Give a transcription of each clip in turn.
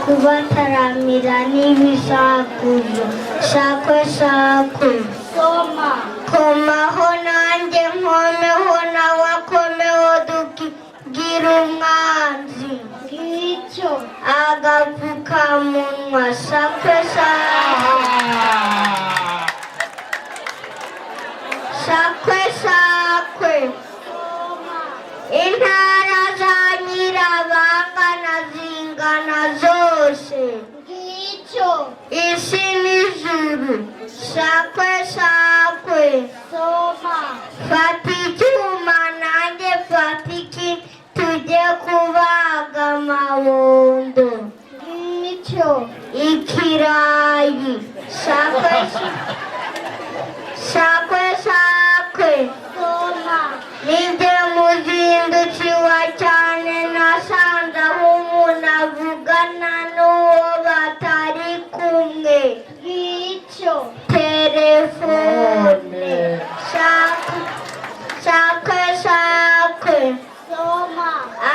kubataramira n'ibisakuzo sakwe sakwe komaho nanjye nkomeho nawe akomeho dukigira umwanzi ngicyo agapfukamunwa sakwe sakwe intara za Nyirabangana zingana zose ngicyo isi n'ijuru sakwe fata icyuma nanjye fata iki tujye kubaga amabondo ngicyo ikirayi sakwe nibyo muzindukiwa cyane nasanze aho umuntu avugana n'uwo batari kumwe ngicyo telefone sakwe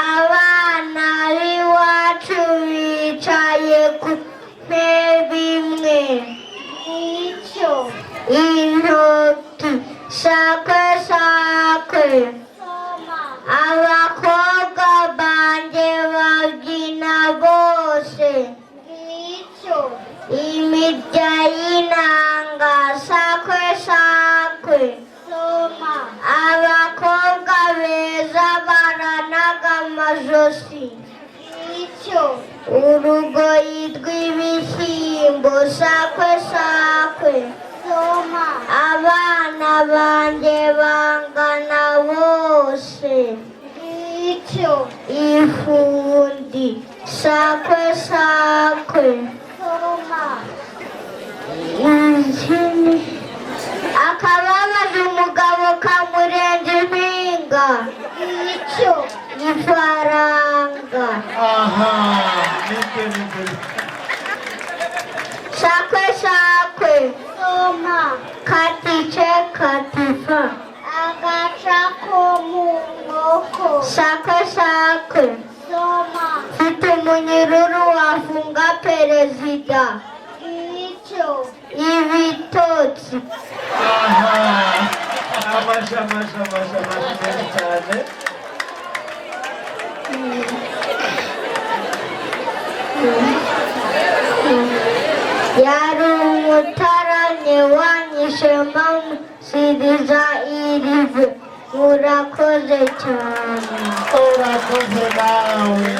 abana b'iwacu bicaye ku ntebe imwe ngicyo intoki sakwe abakobwa banjye babyina bose ngicyo imirya y'inanga sakwe abakobwa beza baranaga amajosi ngicyo urugoyi rw'ibishyimbo sakwe abana banjye bangana bose ngicyo ifundi sakwe Akababaje umugabo Kamurenza Impinga ngicyo ifaranga sakwe katice katifa agaca ko mu nkoko sakwe mfite umunyururu wafunga perezida ngicyo ibitotsi amasha cyane yari umutaranye wanyishe mpamusiriza irive murakoze cyane urakoze nawe